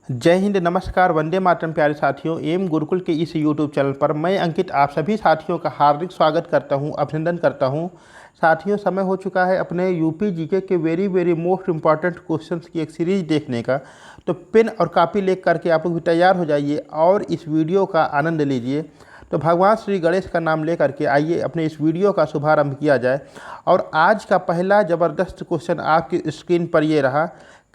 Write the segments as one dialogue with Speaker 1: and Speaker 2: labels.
Speaker 1: जय हिंद, नमस्कार, वंदे मातरम। प्यारे साथियों, एम गुरुकुल के इस यूट्यूब चैनल पर मैं अंकित आप सभी साथियों का हार्दिक स्वागत करता हूं, अभिनंदन करता हूं। साथियों, समय हो चुका है अपने यूपी जीके के वेरी मोस्ट इम्पॉर्टेंट क्वेश्चंस की एक सीरीज देखने का। तो पेन और कापी लेकर करके आप लोग भी तैयार हो जाइए और इस वीडियो का आनंद लीजिए। तो भगवान श्री गणेश का नाम लेकर के आइए अपने इस वीडियो का शुभारंभ किया जाए। और आज का पहला ज़बरदस्त क्वेश्चन आपकी स्क्रीन पर ये रहा।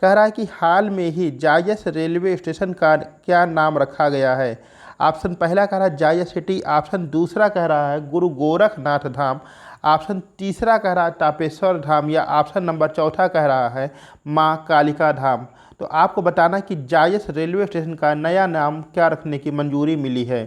Speaker 1: कह रहा है कि हाल में ही जायस रेलवे स्टेशन का क्या नाम रखा गया है। ऑप्शन पहला कह रहा है जायस सिटी, ऑप्शन दूसरा कह रहा है गुरु गोरखनाथ धाम, ऑप्शन तीसरा कह रहा है तापेश्वर धाम, या ऑप्शन नंबर चौथा कह रहा है माँ कालिका धाम। तो आपको बताना कि जायस रेलवे स्टेशन का नया नाम क्या रखने की मंजूरी मिली है।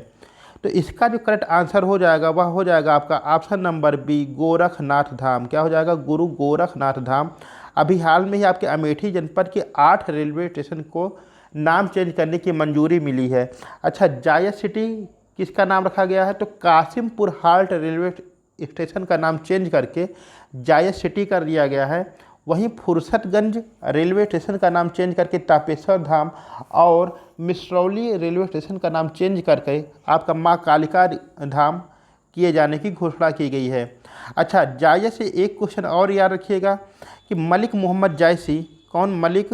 Speaker 1: तो इसका जो करेक्ट आंसर हो जाएगा वह हो जाएगा आपका ऑप्शन नंबर बी, गोरखनाथ धाम। क्या हो जाएगा? गुरु गोरखनाथ धाम। अभी हाल में ही आपके अमेठी जनपद के 8 रेलवे स्टेशन को नाम चेंज करने की मंजूरी मिली है। अच्छा, जायस सिटी किसका नाम रखा गया है? तो कासिमपुर हाल्ट रेलवे स्टेशन का नाम चेंज करके जायस सिटी कर दिया गया है। वहीं फुर्सतगंज रेलवे स्टेशन का नाम चेंज करके तापेश्वर धाम, और मिसरौली रेलवे स्टेशन का नाम चेंज करके आपका माँ कालिका धाम किए जाने की घोषणा की गई है। अच्छा, जायस से एक क्वेश्चन और याद रखिएगा कि मलिक मोहम्मद जायसी, कौन? मलिक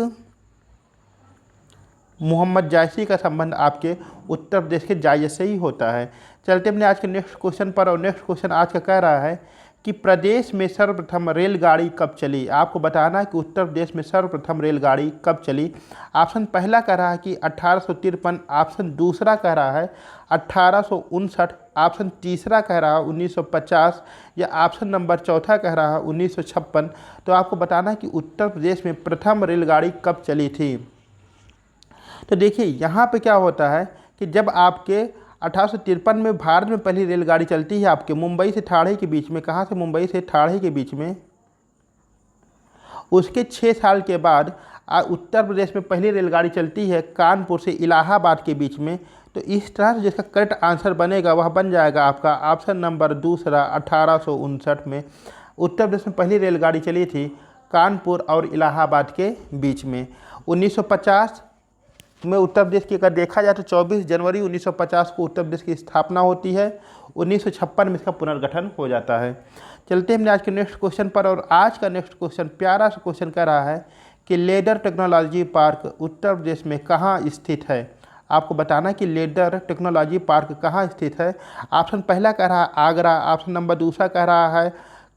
Speaker 1: मोहम्मद जायसी का संबंध आपके उत्तर प्रदेश के जायस से ही होता है। चलते अपने आज के नेक्स्ट क्वेश्चन पर। और नेक्स्ट क्वेश्चन आज का कह रहा है कि प्रदेश में सर्वप्रथम रेलगाड़ी कब चली। आपको बताना है कि उत्तर प्रदेश में सर्वप्रथम रेलगाड़ी कब चली। ऑप्शन पहला कह रहा है कि 1853, ऑप्शन दूसरा कह रहा है 1859, ऑप्शन तीसरा कह रहा है 1950, या ऑप्शन नंबर चौथा कह रहा है 1956। तो आपको बताना है कि उत्तर प्रदेश में प्रथम रेलगाड़ी कब चली थी। तो देखिए यहाँ पे क्या होता है कि जब आपके 1853 में भारत में पहली रेलगाड़ी चलती है आपके मुंबई से ठाणे के बीच में। कहाँ से? मुंबई से ठाणे के बीच में। उसके 6 साल के बाद उत्तर प्रदेश में पहली रेलगाड़ी चलती है कानपुर से इलाहाबाद के बीच में। तो इस तरह से जिसका करेक्ट आंसर बनेगा वह बन जाएगा आपका ऑप्शन नंबर दूसरा, 1859 में उत्तर प्रदेश में पहली रेलगाड़ी चली थी कानपुर और इलाहाबाद के बीच में। 1950 में उत्तर प्रदेश की अगर देखा जाए तो 24 जनवरी 1950 को उत्तर प्रदेश की स्थापना होती है। 1956 में इसका पुनर्गठन हो जाता है। चलते हैं आज के नेक्स्ट क्वेश्चन पर। और आज का नेक्स्ट क्वेश्चन प्यारा सा क्वेश्चन कह रहा है कि leather technology park Uttar Pradesh में कहाँ स्थित है। आपको बताना कि लेदर टेक्नोलॉजी पार्क कहाँ स्थित है। ऑप्शन पहला कह रहा है आगरा, ऑप्शन नंबर दूसरा कह रहा है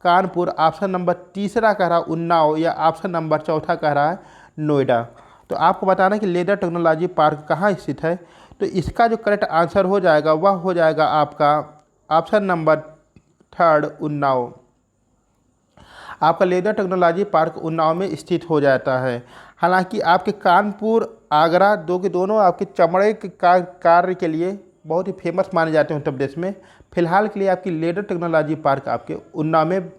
Speaker 1: कानपुर, ऑप्शन नंबर तीसरा कह रहा है उन्नाव, या ऑप्शन नंबर चौथा कह रहा है नोएडा। तो आपको बताना कि लेदर टेक्नोलॉजी पार्क कहाँ स्थित है। तो इसका जो करेक्ट आंसर हो जाएगा वह हो जाएगा आपका ऑप्शन नंबर थर्ड, उन्नाव। आपका लेदर टेक्नोलॉजी पार्क उन्नाव में स्थित हो जाता है। हालांकि आपके कानपुर, आगरा दो के दोनों आपके चमड़े के कार्य के लिए बहुत ही फेमस माने जाते हैं उत्तर प्रदेश में। फिलहाल के लिए आपकी लेदर टेक्नोलॉजी पार्क आपके उन्नाव में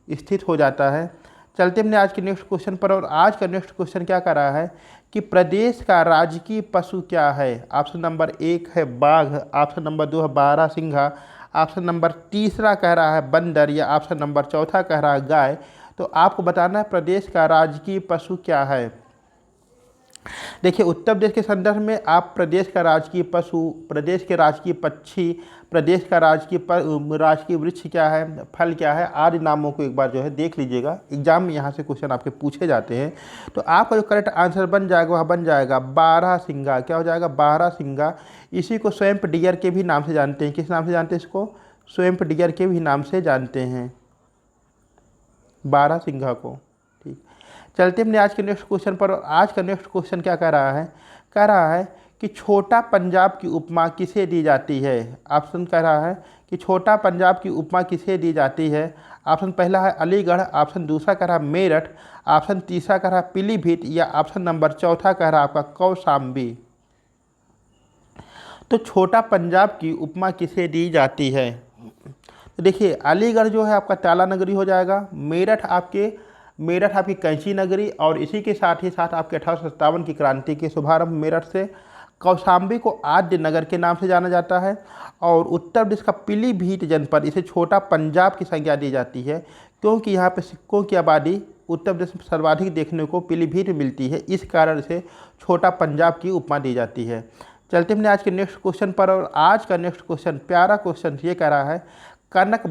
Speaker 1: स्थित हो जाता है। चलते हमने आज के नेक्स्ट क्वेश्चन पर। और आज का नेक्स्ट क्वेश्चन क्या कर रहा है कि प्रदेश का राजकीय पशु क्या है। ऑप्शन नंबर 1 है बाघ, ऑप्शन नंबर 2 है बारहसिंघा, ऑप्शन नंबर तीसरा कह रहा है बंदर, या ऑप्शन नंबर चौथा कह रहा है गाय। तो आपको बताना है प्रदेश का राजकीय पशु क्या है। देखिए, उत्तर प्रदेश के संदर्भ में आप प्रदेश का राजकीय पशु, प्रदेश के राजकीय पक्षी, प्रदेश का राजकीय वृक्ष क्या है, फल क्या है, आदि नामों को एक बार जो है देख लीजिएगा। एग्जाम में यहाँ से क्वेश्चन आपके पूछे जाते हैं। तो आपका जो करेक्ट आंसर बन जाएगा वह बन जाएगा बारहसिंघा। क्या हो जाएगा? बारहसिंघा। इसी को स्वैम्प डियर के भी नाम से जानते हैं। किस नाम से जानते हैं इसको? स्वैम्प डियर के भी नाम से जानते हैं बारहसिंघा को। ठीक, चलते हमने आज के नेक्स्ट क्वेश्चन पर। आज का नेक्स्ट क्वेश्चन क्या कह रहा है? कह रहा है कि छोटा पंजाब की उपमा किसे दी जाती है। ऑप्शन कह रहा है कि छोटा पंजाब की उपमा किसे दी जाती है। ऑप्शन पहला है अलीगढ़, ऑप्शन दूसरा कह रहा है मेरठ, ऑप्शन तीसरा कह रहा है पीलीभीत, या ऑप्शन नंबर चौथा कह रहा है आपका कौशाम्बी। तो छोटा पंजाब की उपमा किसे दी जाती है? तो देखिए, अलीगढ़ जो है आपका ताला नगरी हो जाएगा, मेरठ आपकी कैंची नगरी, और इसी के साथ ही साथ आपके 1857 की क्रांति के शुभारंभ मेरठ से। कौशाम्बी को आद्य नगर के नाम से जाना जाता है। और उत्तर प्रदेश का पीलीभीत जनपद, इसे छोटा पंजाब की संज्ञा दी जाती है क्योंकि यहाँ पे सिक्कों की आबादी उत्तर प्रदेश में सर्वाधिक देखने को पीलीभीत मिलती है, इस कारण से छोटा पंजाब की उपमा दी जाती है। चलते हमने आज के नेक्स्ट क्वेश्चन पर, और आज का नेक्स्ट क्वेश्चन प्यारा क्वेश्चन ये कह रहा है, कनक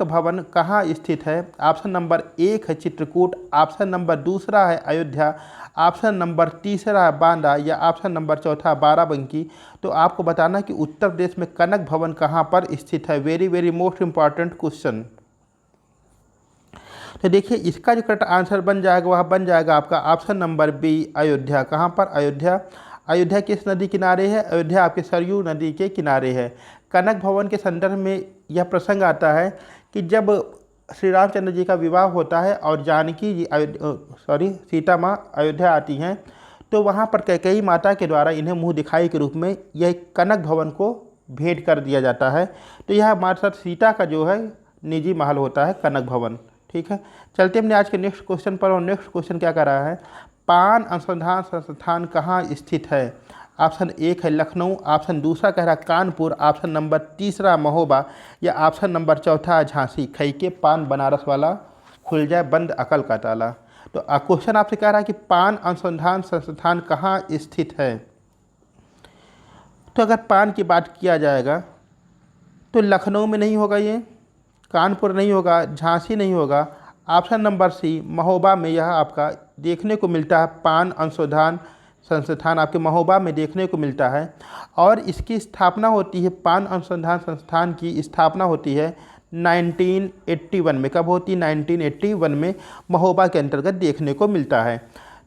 Speaker 1: भवन कहाँ स्थित है? ऑप्शन नंबर 1 है चित्रकूट, ऑप्शन नंबर 2 है अयोध्या, ऑप्शन नंबर 3 है बांदा, या ऑप्शन नंबर 4 बाराबंकी। तो आपको बताना कि उत्तर प्रदेश में कनक भवन कहाँ पर स्थित है। Very very most important question. तो देखिए इसका जो करेक्ट आंसर बन जाएगा वह बन जाएगा आपका ऑप्शन नंबर बी अयोध्या। कहाँ पर? अयोध्या। अयोध्या किस नदी किनारे है? अयोध्या आपके सरयू नदी के किनारे है। कनक भवन के संदर्भ में यह प्रसंग आता है कि जब श्री रामचंद्र जी का विवाह होता है और जानकी जी सीता माँ अयोध्या आती हैं, तो वहाँ पर कैकेयी माता के द्वारा इन्हें मुँह दिखाई के रूप में यह कनक भवन को भेंट कर दिया जाता है। तो यह हमारे साथ सीता का जो है निजी महल होता है कनक भवन। ठीक है, चलते हमने आज के नेक्स्ट क्वेश्चन पर, और नेक्स्ट क्वेश्चन क्या कर रहा है, पान अनुसंधान संस्थान कहाँ स्थित है? ऑप्शन 1 है लखनऊ, ऑप्शन 2 कह रहा है कानपुर, ऑप्शन नंबर 3 महोबा, या ऑप्शन नंबर 4 झांसी। खई के पान बनारस वाला, खुल जाए बंद अकल का ताला। तो क्वेश्चन आपसे कह रहा है कि पान अनुसंधान संस्थान कहाँ स्थित है। तो अगर पान की बात किया जाएगा तो लखनऊ में नहीं होगा, ये कानपुर नहीं होगा, झांसी नहीं होगा, ऑप्शन नंबर सी महोबा में यह आपका देखने को मिलता है। पान अनुसंधान संस्थान आपके महोबा में देखने को मिलता है, और इसकी स्थापना होती है, पान अनुसंधान संस्थान की स्थापना होती है 1981 में। कब होती है? 1981 में महोबा के अंतर्गत देखने को मिलता है।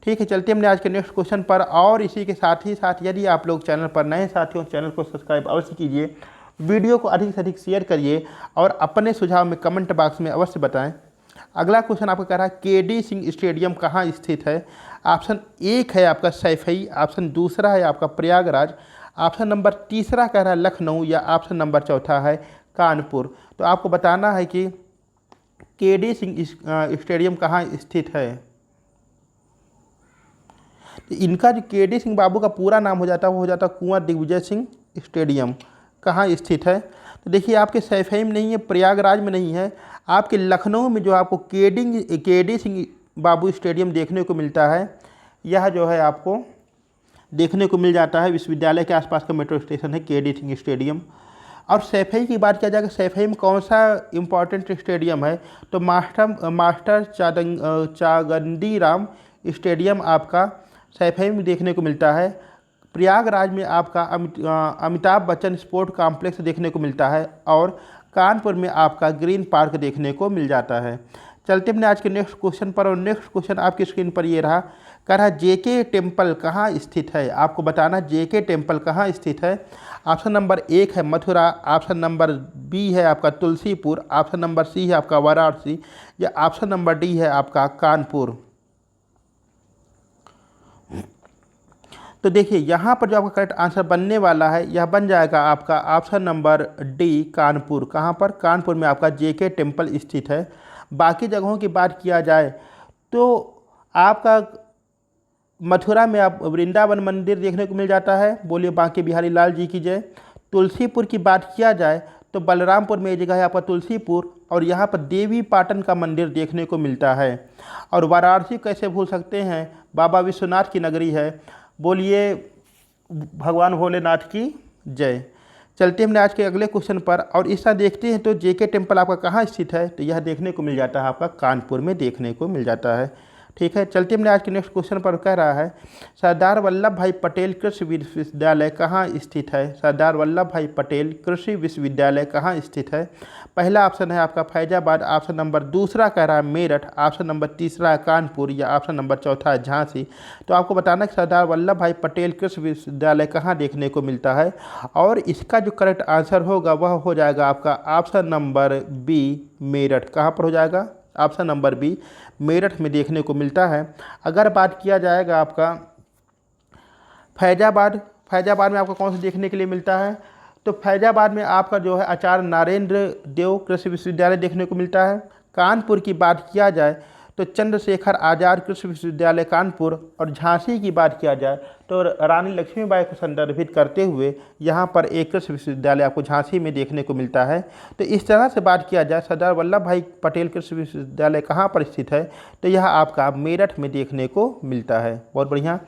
Speaker 1: ठीक है, चलते हमने आज के नेक्स्ट क्वेश्चन पर, और इसी के साथ ही साथ यदि आप लोग चैनल पर नए साथियों, चैनल को सब्सक्राइब अवश्य कीजिए, वीडियो को अधिक से अधिक शेयर करिए, और अपने सुझाव में कमेंट बॉक्स में अवश्य बताएं। अगला क्वेश्चन आपका कह रहा है केडी सिंह स्टेडियम कहाँ स्थित है? ऑप्शन 1 है आपका सैफई, ऑप्शन 2 है आपका प्रयागराज, ऑप्शन नंबर 3 कह रहा है लखनऊ, या ऑप्शन नंबर 4 है कानपुर। तो आपको बताना है कि केडी सिंह स्टेडियम कहाँ स्थित है। तो इनका जो केडी सिंह बाबू का पूरा नाम हो जाता है वो हो जाता है कुंवर दिग्विजय सिंह स्टेडियम। कहाँ स्थित है? तो देखिए आपके सैफई में नहीं है, प्रयागराज में नहीं है, आपके लखनऊ में जो आपको केडी सिंह बाबू स्टेडियम देखने को मिलता है, यह जो है आपको देखने को मिल जाता है विश्वविद्यालय के आसपास का मेट्रो स्टेशन है केडी सिंह स्टेडियम। और सैफई की बात किया जाएगा, सैफई में कौन सा इम्पोर्टेंट स्टेडियम है? तो मास्टर चागंदी राम स्टेडियम आपका सैफई में देखने को मिलता है। प्रयागराज में आपका अमिताभ बच्चन स्पोर्ट कॉम्प्लेक्स देखने को मिलता है, और कानपुर में आपका ग्रीन पार्क देखने को मिल जाता है। चलते हमने आज के नेक्स्ट क्वेश्चन पर, और नेक्स्ट क्वेश्चन आपकी स्क्रीन पर ये रहा, कह रहा जेके टेम्पल कहाँ स्थित है। आपको बताना जेके टेम्पल कहाँ स्थित है। ऑप्शन नंबर 1 है मथुरा, ऑप्शन नंबर बी है आपका तुलसीपुर, ऑप्शन नंबर सी है आपका वाराणसी, या ऑप्शन नंबर डी है आपका कानपुर। तो देखिए यहाँ पर जो आपका करेक्ट आंसर बनने वाला है यह बन जाएगा आपका ऑप्शन नंबर डी कानपुर। कहाँ पर? कानपुर में आपका जेके टेम्पल स्थित है। बाकी जगहों की बात किया जाए तो आपका मथुरा में आप वृंदावन मंदिर देखने को मिल जाता है, बोलिए बांके बिहारी लाल जी की जय। तुलसीपुर की बात किया जाए तो बलरामपुर में ये जगह है आपका तुलसीपुर, और यहाँ पर देवी पाटन का मंदिर देखने को मिलता है। और वाराणसी कैसे भूल सकते हैं, बाबा विश्वनाथ की नगरी है, बोलिए भगवान भोलेनाथ की जय। चलते हमने आज के अगले क्वेश्चन पर, और इस तरह देखते हैं तो जेके टेम्पल आपका कहाँ स्थित है, तो यह देखने को मिल जाता है आपका कानपुर में देखने को मिल जाता है। ठीक है, चलते हमने आज के नेक्स्ट क्वेश्चन पर, कह रहा है सरदार वल्लभ भाई पटेल कृषि विश्वविद्यालय कहाँ स्थित है। सरदार वल्लभ भाई पटेल कृषि विश्वविद्यालय कहाँ स्थित है। पहला ऑप्शन है आपका फैजाबाद, ऑप्शन नंबर 2 कह रहा है मेरठ, ऑप्शन नंबर 3 है कानपुर, या ऑप्शन नंबर 4 है झांसी। तो आपको बताना कि सरदार वल्लभ भाई पटेल कृषि विश्वविद्यालय कहाँ देखने को मिलता है, और इसका जो करेक्ट आंसर होगा वह हो जाएगा आपका ऑप्शन नंबर बी मेरठ। कहाँ पर हो जाएगा? ऑप्शन नंबर बी मेरठ में देखने को मिलता है। अगर बात किया जाएगा आपका फैजाबाद में आपको कौन सा देखने के लिए मिलता है, तो फैजाबाद में आपका जो है आचार्य नारेंद्र देव कृषि विश्वविद्यालय देखने को मिलता है। कानपुर की बात किया जाए तो चंद्रशेखर आज़ाद कृषि विश्वविद्यालय कानपुर। और झांसी की बात किया जाए तो रानी लक्ष्मीबाई को संदर्भित करते हुए यहाँ पर एक कृषि विश्वविद्यालय आपको झांसी में देखने को मिलता है। तो इस तरह से बात किया जाए सरदार वल्लभ भाई पटेल कृषि विश्वविद्यालय कहाँ पर स्थित है, तो यह आपका मेरठ में देखने को मिलता है। बहुत बढ़िया।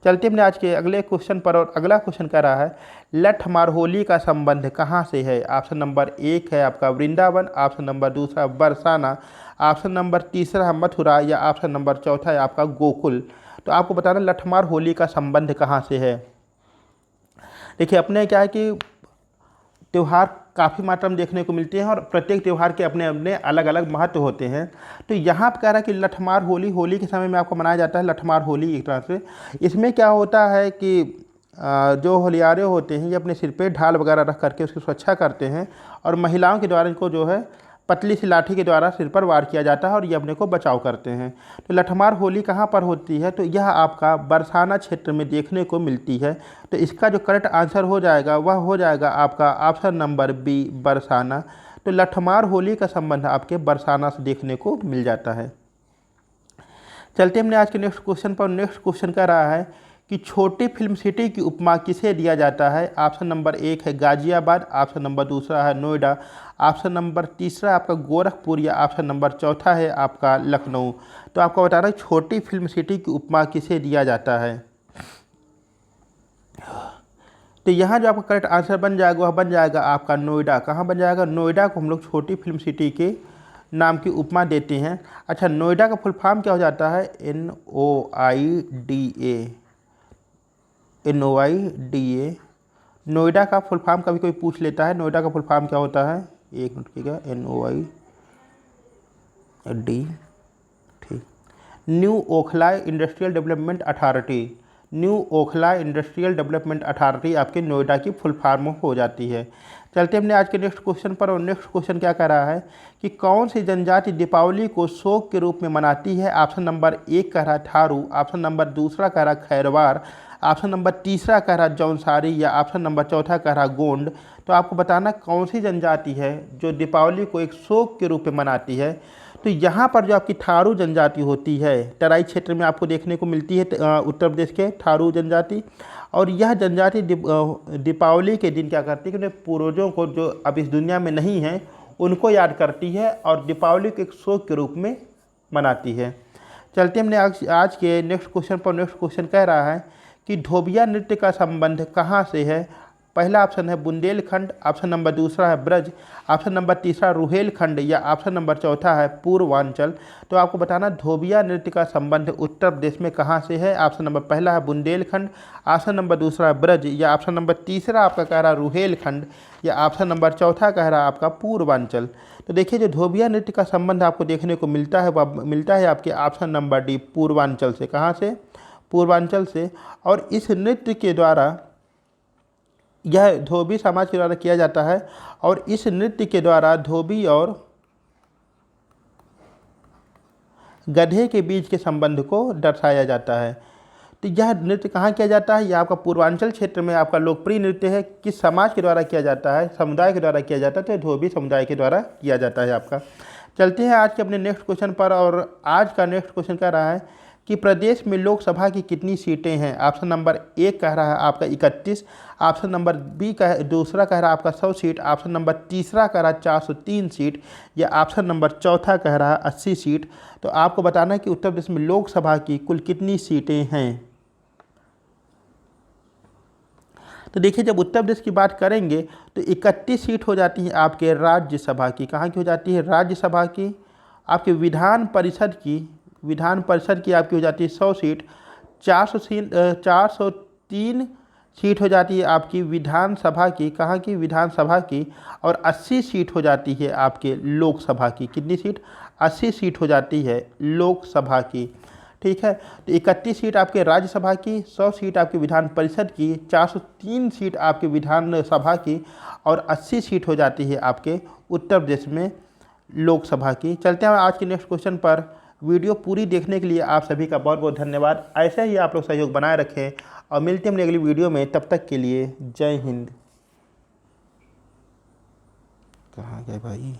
Speaker 1: चलते हमने आज के अगले क्वेश्चन पर, और अगला क्वेश्चन कह रहा है लठमार होली का संबंध कहाँ से है। ऑप्शन नंबर 1 है आपका Vrindavan, option number 2 Barsana, option number 3 Mathura, या ऑप्शन नंबर 4 है आपका गोकुल। तो आपको बताना लठमार होली का संबंध कहाँ से है। देखिए अपने क्या है कि त्यौहार काफ़ी मात्रा में देखने को मिलते हैं और प्रत्येक त्यौहार के अपने अपने अलग अलग महत्व होते हैं। तो यहाँ पर कह रहा है कि लठमार होली, होली के समय में आपको मनाया जाता है लठमार होली एक तरह से। इसमें क्या होता है कि जो होलियारे होते हैं ये अपने सिर पे ढाल वगैरह रख करके उसकी सुरक्षा करते हैं, और महिलाओं के द्वारा इनको जो है पतली सी लाठी के द्वारा सिर पर वार किया जाता है और ये अपने को बचाव करते हैं। तो लठमार होली कहाँ पर होती है, तो यह आपका बरसाना क्षेत्र में देखने को मिलती है। तो इसका जो करेक्ट आंसर हो जाएगा वह हो जाएगा आपका ऑप्शन नंबर बी बरसाना। तो लठमार होली का संबंध आपके बरसाना से देखने को मिल जाता है। चलते हमने आज के नेक्स्ट क्वेश्चन पर। नेक्स्ट क्वेश्चन कह रहा है कि छोटी फिल्म सिटी की उपमा किसे दिया जाता है। ऑप्शन नंबर 1 है गाजियाबाद, ऑप्शन नंबर 2 है नोएडा, ऑप्शन नंबर 3 आपका गोरखपुर, या ऑप्शन नंबर 4 है आपका लखनऊ। तो आपको बताना है छोटी फिल्म सिटी की उपमा किसे दिया जाता है। तो यहाँ जो आपका करेक्ट आंसर बन जाएगा वह बन जाएगा आपका नोएडा। कहाँ बन जाएगा, नोएडा को हम लोग छोटी फिल्म सिटी के नाम की उपमा देते हैं। अच्छा, नोएडा का फुल फॉर्म क्या हो जाता है, NOIDA। नोएडा का फुल फॉर्म कभी कोई पूछ लेता है, नोएडा का फुल फॉर्म क्या होता है, एक मिनट कीजिएगा, NOID, ठीक, new Okhla industrial development authority. New Okhla industrial development authority आपके नोएडा की फुल फॉर्म हो जाती है। चलते हमने आज के नेक्स्ट क्वेश्चन पर। और नेक्स्ट क्वेश्चन क्या कह रहा है कि कौन सी जनजाति दीपावली को शोक के रूप में मनाती है। ऑप्शन नंबर 1 कह रहा है थारू, ऑप्शन नंबर 2 कह रहा है खैरवार, ऑप्शन नंबर 3 कह रहा है जौनसारी, या ऑप्शन नंबर 4 कह रहा है गोंड। तो आपको बताना कौन सी जनजाति है जो दीपावली को एक शोक के रूप में मनाती है। तो यहाँ पर जो आपकी थारू जनजाति होती है, तराई क्षेत्र में आपको देखने को मिलती है उत्तर प्रदेश के थारू जनजाति। और यह जनजाति दीपावली के दिन क्या करती है कि अपने पूर्वजों को जो अब इस दुनिया में नहीं है उनको याद करती है और दीपावली को एक शोक के रूप में मनाती है। चलते हमने आज के नेक्स्ट क्वेश्चन पर। नेक्स्ट क्वेश्चन कह रहा है कि धोबिया नृत्य का संबंध कहाँ से है। पहला ऑप्शन है बुंदेलखंड, ऑप्शन नंबर 2 है ब्रज, ऑप्शन नंबर 3 रुहेलखंड, या ऑप्शन नंबर 4 है पूर्वांचल। तो आपको बताना धोबिया नृत्य का संबंध उत्तर प्रदेश में कहाँ से है। ऑप्शन नंबर पहला है बुंदेलखंड, ऑप्शन नंबर 2 है ब्रज, या ऑप्शन नंबर 3 आपका कह रहा है रुहेलखंड, या ऑप्शन नंबर 4 कह रहा है आपका पूर्वांचल। तो देखिए जो धोबिया नृत्य का संबंध आपको देखने को मिलता है वह मिलता है आपके ऑप्शन नंबर डी पूर्वांचल से। कहाँ से, पूर्वांचल से। और इस नृत्य के द्वारा यह धोबी समाज के द्वारा किया जाता है, और इस नृत्य के द्वारा धोबी और गधे के बीच के संबंध को दर्शाया जाता है। तो यह नृत्य कहाँ किया जाता है, यह आपका पूर्वांचल क्षेत्र में आपका लोकप्रिय नृत्य है। किस समाज के द्वारा किया जाता है, समुदाय के द्वारा किया जाता है, तो धोबी समुदाय के द्वारा किया जाता है आपका। चलते हैं आज के अपने नेक्स्ट क्वेश्चन पर। और आज का नेक्स्ट क्वेश्चन कह रहा है कि प्रदेश में लोकसभा की कितनी सीटें हैं। ऑप्शन नंबर 1 कह रहा है आपका 31, ऑप्शन नंबर बी का 2 कह रहा है आपका 100 सीट, ऑप्शन नंबर 3 कह रहा है 403 सीट, या ऑप्शन नंबर 4 कह रहा है 80 सीट। तो आपको बताना है कि उत्तर प्रदेश में लोकसभा की कुल कितनी सीटें हैं। तो देखिए जब उत्तर प्रदेश की बात करेंगे तो 31 सीट हो जाती है आपके राज्यसभा की। कहाँ की हो जाती है, राज्यसभा की। आपके विधान परिषद की आपकी हो जाती है 100 सीट। 403 सीट हो जाती है आपकी विधानसभा की। कहाँ की, विधानसभा की। और 80 सीट हो जाती है आपके लोकसभा की। कितनी सीट, 80 सीट हो जाती है लोकसभा की। ठीक है, तो 31 सीट आपके राज्यसभा की, 100 सीट आपकी विधान परिषद की, 403 सीट आपकी विधानसभा की, और 80 सीट हो जाती है आपके उत्तर प्रदेश में लोकसभा की। चलते हैं आज के नेक्स्ट क्वेश्चन पर। वीडियो पूरी देखने के लिए आप सभी का बहुत बहुत धन्यवाद। ऐसे ही आप लोग सहयोग बनाए रखें और मिलते हैं अपनी अगली वीडियो में। तब तक के लिए जय हिंद। कहाँ गए भाई।